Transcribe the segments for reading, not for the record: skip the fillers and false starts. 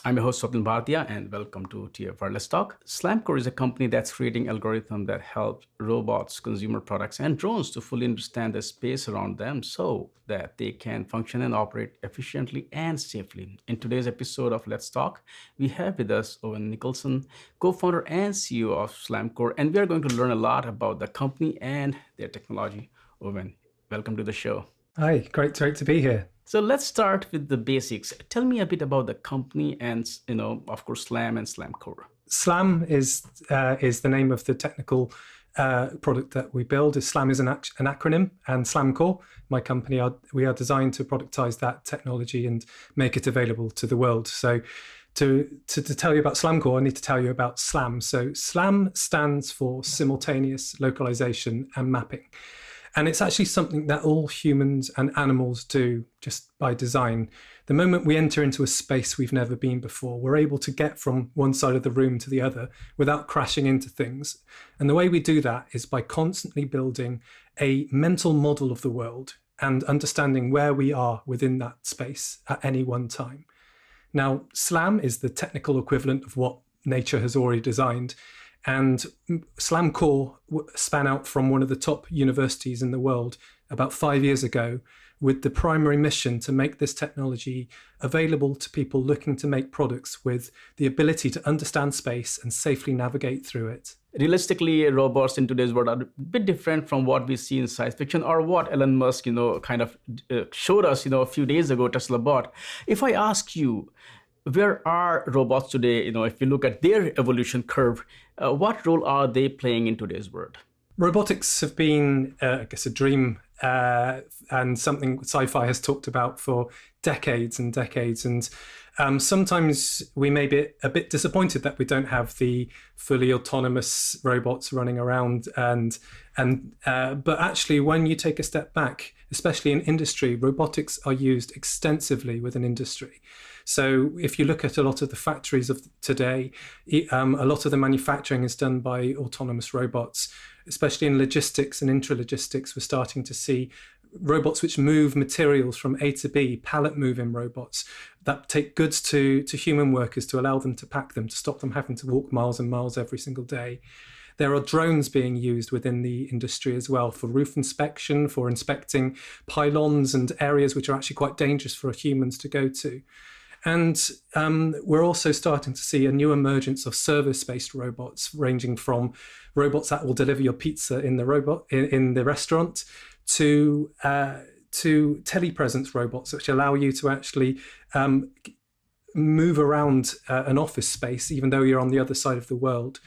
I'm your host, Swapnil Bhartiya, and welcome to TFR Let's Talk. SLAMcore is a company that's creating algorithms that help robots, consumer products, and drones to fully understand the space around them so that they can function and operate efficiently and safely. In today's episode of Let's Talk, we have with us Owen Nicholson, co-founder and CEO of SLAMcore, and we are going to learn a lot about the company and their technology. Owen, welcome to the show. Hi, great to be here. So let's start with the basics. Tell me a bit about the company and, of course, SLAM and SLAMcore. SLAM is the name of the technical product that we build. SLAM is an acronym, and SLAMcore, my company, we are designed to productize that technology and make it available to the world. So to tell you about SLAMcore, I need to tell you about SLAM. So SLAM stands for Simultaneous Localization and Mapping. And it's actually something that all humans and animals do just by design. The moment we enter into a space we've never been before, we're able to get from one side of the room to the other without crashing into things. And the way we do that is by constantly building a mental model of the world and understanding where we are within that space at any one time. Now, SLAM is the technical equivalent of what nature has already designed. And SLAMcore span out from one of the top universities in the world about 5 years ago with the primary mission to make this technology available to people looking to make products with the ability to understand space and safely navigate through it. Realistically, robots in today's world are a bit different from what we see in science fiction or what Elon Musk, kind of showed us, a few days ago, Tesla bot. If I ask you, where are robots today? If you look at their evolution curve, what role are they playing in today's world? Robotics have been, I guess, a dream and something sci-fi has talked about for decades and decades. And sometimes we may be a bit disappointed that we don't have the fully autonomous robots running around. But actually, when you take a step back, especially in industry, robotics are used extensively within industry. So if you look at a lot of the factories of today, a lot of the manufacturing is done by autonomous robots, especially in logistics and intralogistics. We're starting to see robots which move materials from A to B, pallet moving robots that take goods to human workers to allow them to pack them, to stop them having to walk miles and miles every single day. There are drones being used within the industry as well for roof inspection, for inspecting pylons and areas which are actually quite dangerous for humans to go to. And we're also starting to see a new emergence of service-based robots, ranging from robots that will deliver your pizza in the restaurant to telepresence robots, which allow you to actually move around an office space, even though you're on the other side of the world.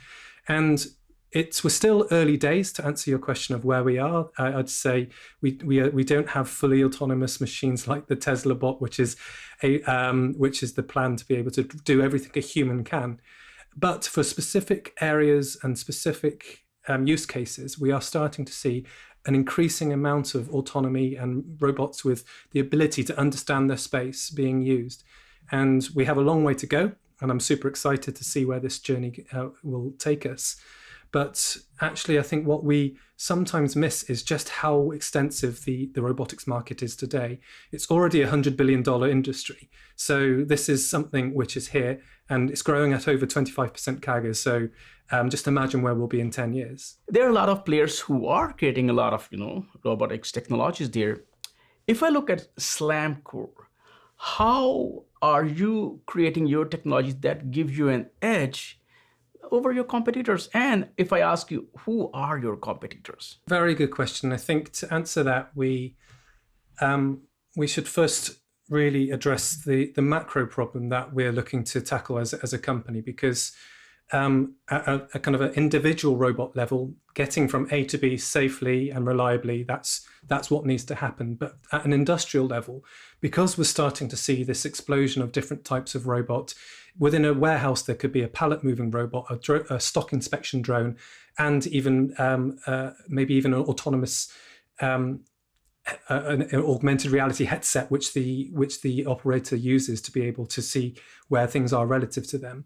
And we're still early days to answer your question of where we are. I'd say we don't have fully autonomous machines like the Tesla bot, which is the plan to be able to do everything a human can. But for specific areas and specific use cases, we are starting to see an increasing amount of autonomy and robots with the ability to understand their space being used. And we have a long way to go, and I'm super excited to see where this journey will take us. But actually, I think what we sometimes miss is just how extensive the robotics market is today. It's already a $100 billion industry. So this is something which is here, and it's growing at over 25% CAGR. So just imagine where we'll be in 10 years. There are a lot of players who are creating a lot of, robotics technologies there. If I look at SLAMcore, how are you creating your technologies that give you an edge over your competitors? And if I ask you, who are your competitors? Very good question. I think to answer that, we should first really address the macro problem that we're looking to tackle as a company, because at a kind of an individual robot level, getting from A to B safely and reliably, that's what needs to happen. But at an industrial level, because we're starting to see this explosion of different types of robots, within a warehouse, there could be a pallet moving robot, a stock inspection drone, and even maybe even an autonomous an augmented reality headset, which the operator uses to be able to see where things are relative to them.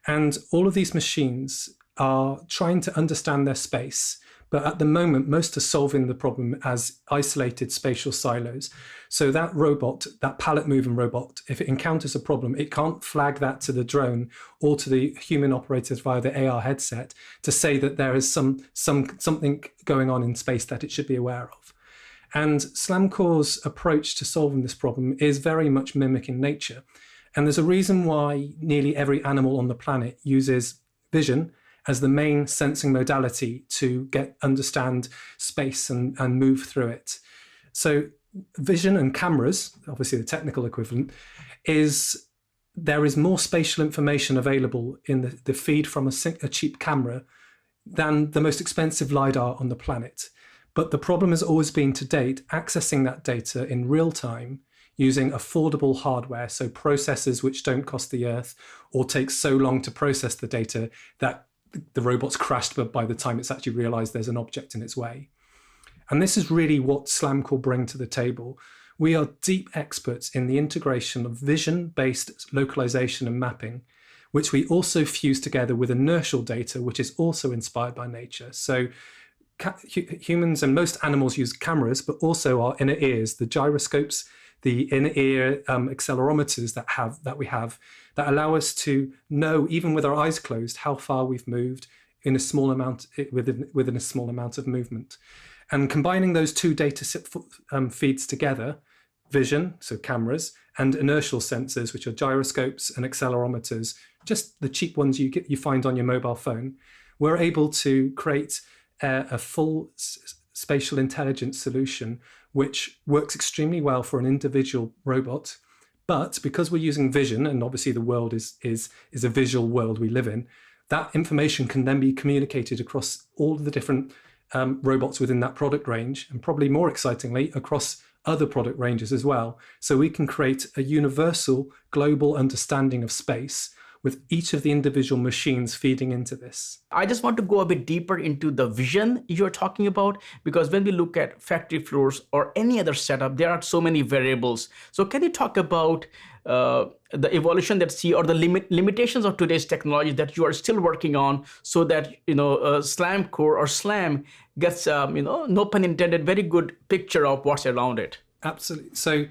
And all of these machines are trying to understand their space, But at the moment, most are solving the problem as isolated spatial silos. So that robot, that pallet moving robot, if it encounters a problem, it can't flag that to the drone or to the human operators via the AR headset to say that there is something going on in space that it should be aware of. And SLAMcore's approach to solving this problem is very much mimicking nature. And there's a reason why nearly every animal on the planet uses vision as the main sensing modality to understand space and move through it. So vision and cameras, obviously the technical equivalent, is there is more spatial information available in the feed from a cheap camera than the most expensive LiDAR on the planet. But the problem has always been to date accessing that data in real time using affordable hardware, so processors which don't cost the earth or take so long to process the data that the robot's crashed by the time it's actually realized there's an object in its way. And this is really what SLAMcore bring to the table. We are deep experts in the integration of vision-based localization and mapping, which we also fuse together with inertial data, which is also inspired by nature. So humans and most animals use cameras, but also our inner ears, the gyroscopes, the inner ear accelerometers that we have that allow us to know, even with our eyes closed, how far we've moved in a small amount within a small amount of movement. And combining those two data feeds together, vision, so cameras, and inertial sensors, which are gyroscopes and accelerometers, just the cheap ones you find on your mobile phone, we're able to create a full spatial intelligence solution which works extremely well for an individual robot. But because we're using vision, and obviously the world is a visual world we live in, that information can then be communicated across all of the different robots within that product range, and probably more excitingly, across other product ranges as well. So we can create a universal global understanding of space with each of the individual machines feeding into this. I just want to go a bit deeper into the vision you're talking about, because when we look at factory floors or any other setup, there are so many variables. So can you talk about the evolution that see or the limitations of today's technology that you are still working on, so that SLAMcore or SLAM gets no pun intended, very good picture of what's around it? Absolutely. So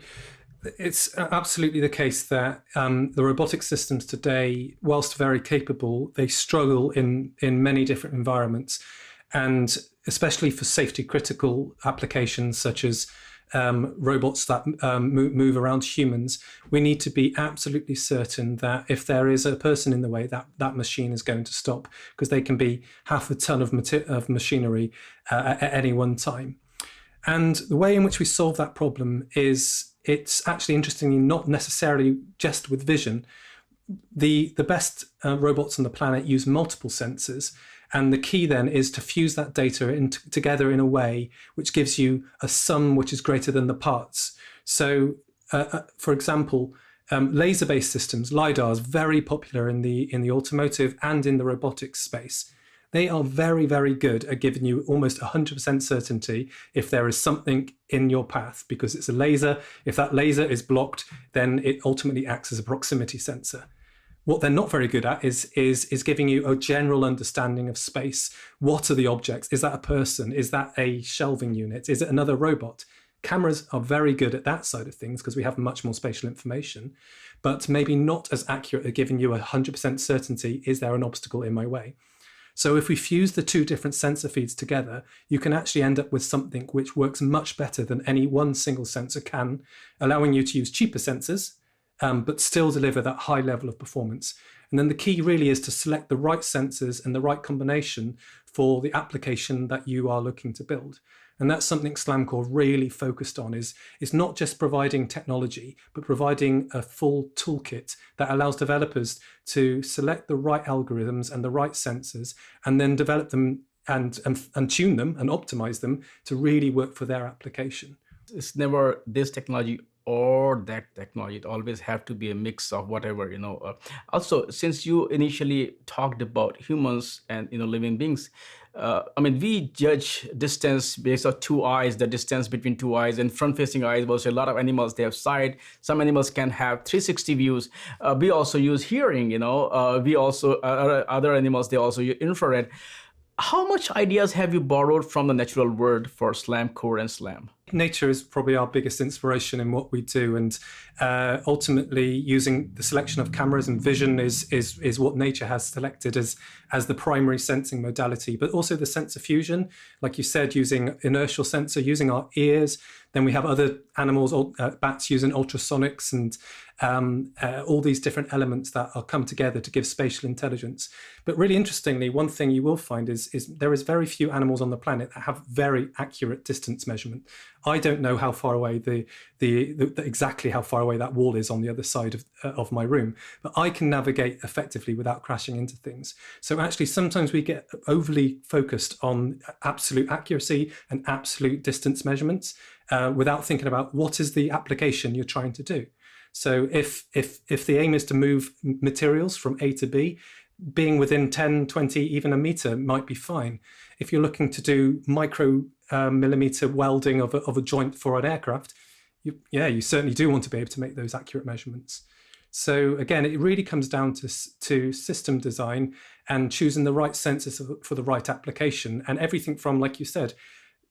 it's absolutely the case that the robotic systems today, whilst very capable, they struggle in many different environments, and especially for safety critical applications such as robots that move around humans, we need to be absolutely certain that if there is a person in the way, that machine is going to stop, because they can be half a ton of machinery at any one time. And the way in which we solve that problem is, it's actually interestingly not necessarily just with vision. The best robots on the planet use multiple sensors, and the key then is to fuse that data together in a way which gives you a sum which is greater than the parts. So, for example, laser-based systems, LiDARs, very popular in the automotive and in the robotics space. They are very, very good at giving you almost 100% certainty if there is something in your path, because it's a laser. If that laser is blocked, then it ultimately acts as a proximity sensor. What they're not very good at is giving you a general understanding of space. What are the objects? Is that a person? Is that a shelving unit? Is it another robot? Cameras are very good at that side of things because we have much more spatial information, but maybe not as accurate at giving you 100% certainty, is there an obstacle in my way? So if we fuse the two different sensor feeds together, you can actually end up with something which works much better than any one single sensor can, allowing you to use cheaper sensors, but still deliver that high level of performance. And then the key really is to select the right sensors and the right combination for the application that you are looking to build. And that's something SLAMcore really focused on, is not just providing technology, but providing a full toolkit that allows developers to select the right algorithms and the right sensors, and then develop them and tune them and optimize them to really work for their application. It's never this technology or that technology. It always have to be a mix of whatever, Also, since you initially talked about humans and living beings, we judge distance based on two eyes, the distance between two eyes, and front-facing eyes. Also, a lot of animals, they have side. Some animals can have 360 views. We also use hearing. We also other animals, they also use infrared. How much ideas have you borrowed from the natural world for SLAMcore and SLAM? Nature is probably our biggest inspiration in what we do, and ultimately using the selection of cameras and vision is what nature has selected as the primary sensing modality, but also the sensor fusion, like you said, using inertial sensor, using our ears. Then we have other animals, bats using ultrasonics, and all these different elements that are come together to give spatial intelligence. But really interestingly, one thing you will find is there is very few animals on the planet that have very accurate distance measurement. I don't know how far away the exactly how far away that wall is on the other side of my room, but I can navigate effectively without crashing into things. So actually, sometimes we get overly focused on absolute accuracy and absolute distance measurements without thinking about what is the application you're trying to do. So if the aim is to move materials from A to B, being within 10, 20, even a meter might be fine. If you're looking to do micro millimeter welding of a joint for an aircraft, you certainly do want to be able to make those accurate measurements. So again, it really comes down to system design and choosing the right sensors for the right application, and everything from, like you said,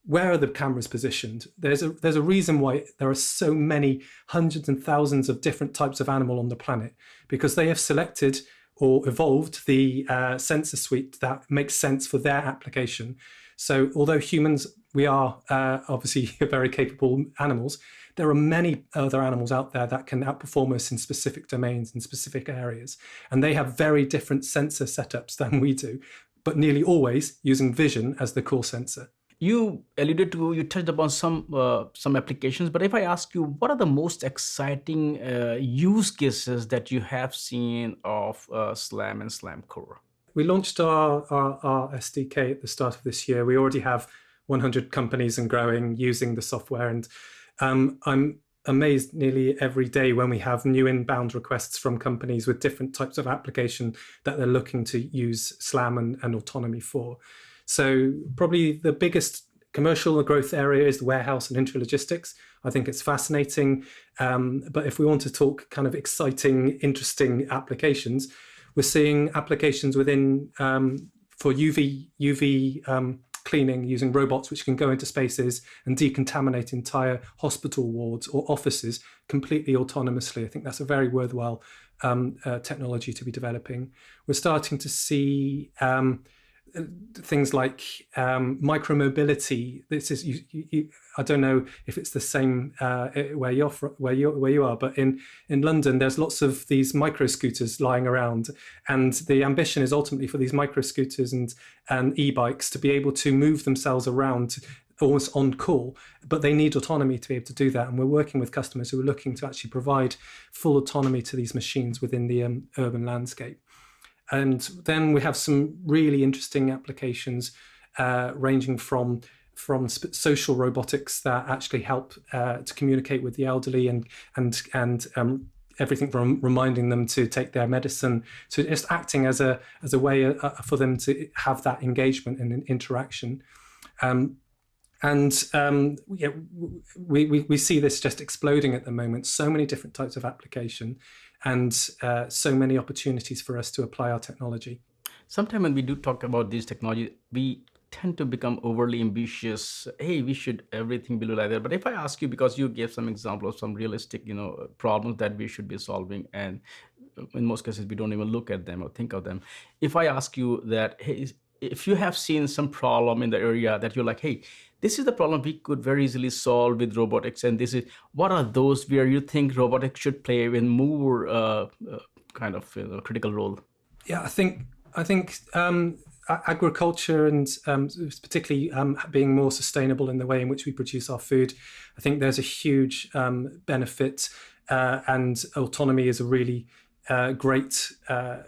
where are the cameras positioned? There's a reason why there are so many hundreds and thousands of different types of animal on the planet, because they have selected or evolved the sensor suite that makes sense for their application. So although humans, we are obviously very capable animals, there are many other animals out there that can outperform us in specific domains, in specific areas. And they have very different sensor setups than we do, but nearly always using vision as the core sensor. You touched upon some applications, but if I ask you, what are the most exciting use cases that you have seen of SLAM and SLAMcore? We launched our SDK at the start of this year. We already have 100 companies and growing using the software. And I'm amazed nearly every day when we have new inbound requests from companies with different types of application that they're looking to use SLAM and autonomy for. So probably the biggest commercial growth area is the warehouse and intralogistics. I think it's fascinating. But if we want to talk kind of exciting, interesting applications, we're seeing applications within for UV cleaning using robots which can go into spaces and decontaminate entire hospital wards or offices completely autonomously. I think that's a very worthwhile technology to be developing. We're starting to see things like micromobility. This is I don't know if it's the same where you are, but in London there's lots of these micro scooters lying around, and the ambition is ultimately for these micro scooters and e-bikes to be able to move themselves around almost on call, but they need autonomy to be able to do that. And we're working with customers who are looking to actually provide full autonomy to these machines within the urban landscape. And then we have some really interesting applications ranging from social robotics that actually help to communicate with the elderly and everything from reminding them to take their medicine to just acting as a way for them to have that engagement and interaction. We see this just exploding at the moment. So many different types of application, and so many opportunities for us to apply our technology. Sometimes when we do talk about these technologies, we tend to become overly ambitious. Hey, we should everything be like that. But if I ask you, because you gave some example of some realistic, problems that we should be solving, and in most cases we don't even look at them or think of them. If I ask you that, hey, if you have seen some problem in the area that you're like, hey, this is the problem we could very easily solve with robotics, and this is what are those where you think robotics should play a more kind of critical role? Yeah, I think agriculture and particularly being more sustainable in the way in which we produce our food, I think there's a huge benefit, and autonomy is a really great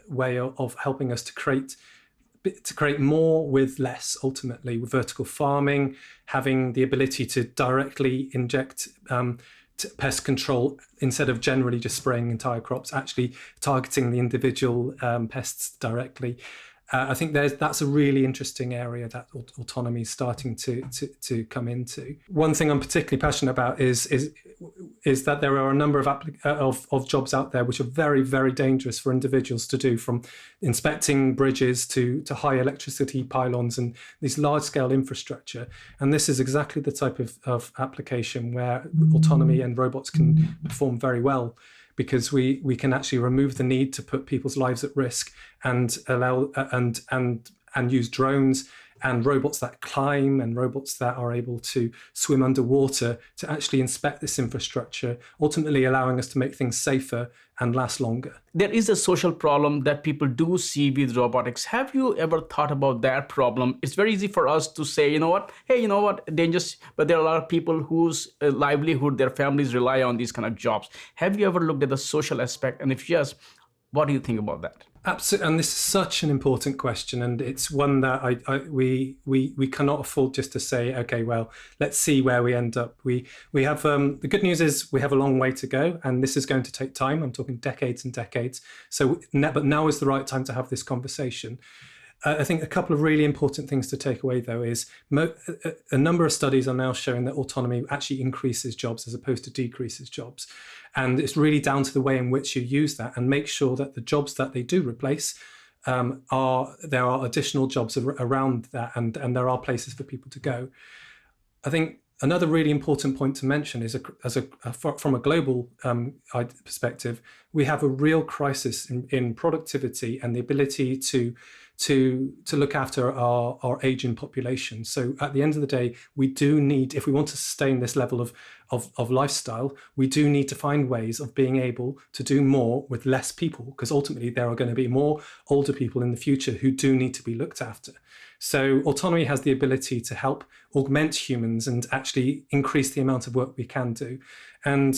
way of helping us to create more with less, ultimately, with vertical farming, having the ability to directly inject pest control instead of generally just spraying entire crops, actually targeting the individual pests directly. I think that's a really interesting area that autonomy is starting to come into. One thing I'm particularly passionate about is is that there are a number of jobs out there which are very, very dangerous for individuals to do, from inspecting bridges to high electricity pylons and these large-scale infrastructure. And this is exactly the type of application where autonomy and robots can perform very well, because we can actually remove the need to put people's lives at risk and allow and use drones and robots that climb and robots that are able to swim underwater to actually inspect this infrastructure, ultimately allowing us to make things safer and last longer. There is a social problem that people do see with robotics. Have you ever thought about that problem? It's very easy for us to say, dangerous, but there are a lot of people whose livelihood, their families rely on these kind of jobs. Have you ever looked at the social aspect? And if yes, what do you think about that? Absolutely, and this is such an important question, and it's one that we cannot afford just to say, okay, well, let's see where we end up. We have the good news is we have a long way to go, and this is going to take time. I'm talking decades and decades. But now is the right time to have this conversation. I think a couple of really important things to take away, though, is a number of studies are now showing that autonomy actually increases jobs as opposed to decreases jobs. And it's really down to the way in which you use that and make sure that the jobs that they do replace there are additional jobs around that, and there are places for people to go. I think another really important point to mention is from a global perspective, we have a real crisis in productivity and the ability to look after our aging population. So at the end of the day, we do need, if we want to sustain this level of lifestyle, we do need to find ways of being able to do more with less people, because ultimately there are going to be more older people in the future who do need to be looked after. So autonomy has the ability to help augment humans and actually increase the amount of work we can do. And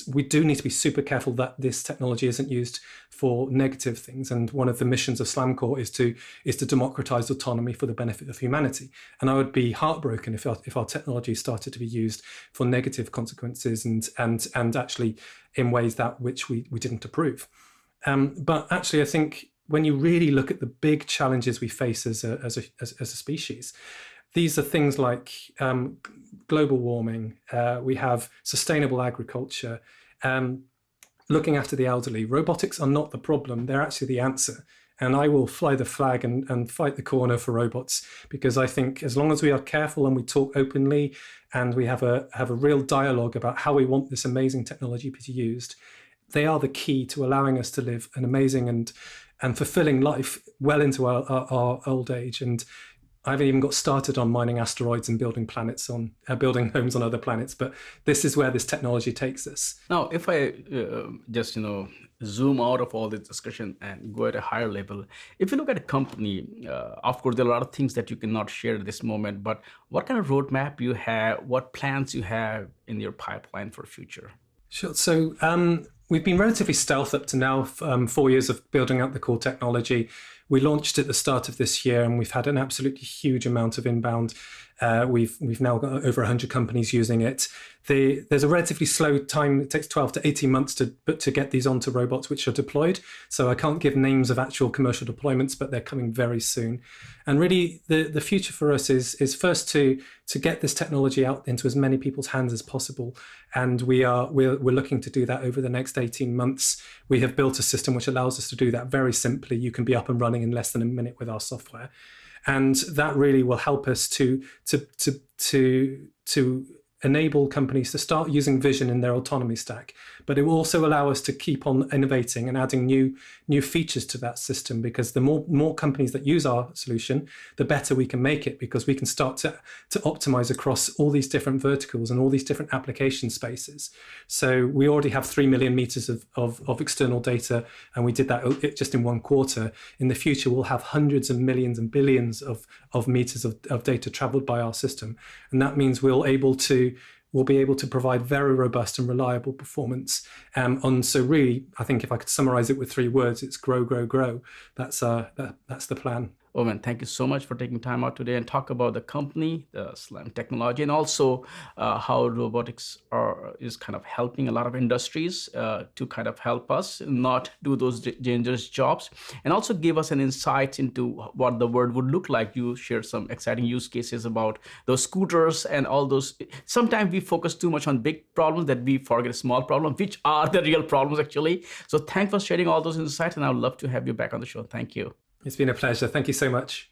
we do need to be super careful that this technology isn't used for negative things. And one of the missions of SLAMcore is to democratize autonomy for the benefit of humanity. And I would be heartbroken if our technology started to be used for negative consequences and actually in ways that which we didn't approve. But actually, I think when you really look at the big challenges we face as a species, these are things like global warming. We have sustainable agriculture, looking after the elderly. Robotics are not the problem; they're actually the answer. And I will fly the flag and fight the corner for robots, because I think as long as we are careful and we talk openly and we have a real dialogue about how we want this amazing technology to be used, they are the key to allowing us to live an amazing and fulfilling life well into our old age. And I haven't even got started on mining asteroids and building building homes on other planets. But this is where this technology takes us. Now, if I just zoom out of all this discussion and go at a higher level, if you look at a company, of course, there are a lot of things that you cannot share at this moment. But what kind of roadmap you have? What plans you have in your pipeline for future? Sure. So we've been relatively stealth up to now, 4 years of building out the core technology. We launched at the start of this year, and we've had an absolutely huge amount of inbound. We've now got over 100 companies using it. There's a relatively slow time. It takes 12 to 18 months to get these onto robots which are deployed. So I can't give names of actual commercial deployments, but they're coming very soon. And really, the future for us is first to get this technology out into as many people's hands as possible. And we're looking to do that over the next 18 months. We have built a system which allows us to do that very simply. You can be up and running in less than a minute with our software. And that really will help us to enable companies to start using vision in their autonomy stack. But it will also allow us to keep on innovating and adding new features to that system, because the more companies that use our solution, the better we can make it, because we can start to optimize across all these different verticals and all these different application spaces. So we already have 3 million meters of external data, and we did that just in 1 quarter. In the future, we'll have hundreds of millions and billions of meters of data traveled by our system. And that means we'll be able to provide very robust and reliable performance. So really, I think if I could summarize it with 3 words, it's grow, grow, grow. That's the plan. Owen, thank you so much for taking time out today and talk about the company, the Slam Technology, and also how robotics is kind of helping a lot of industries to kind of help us not do those dangerous jobs, and also give us an insight into what the world would look like. You shared some exciting use cases about those scooters and all those. Sometimes we focus too much on big problems that we forget small problems, which are the real problems actually. So thanks for sharing all those insights, and I would love to have you back on the show. Thank you. It's been a pleasure. Thank you so much.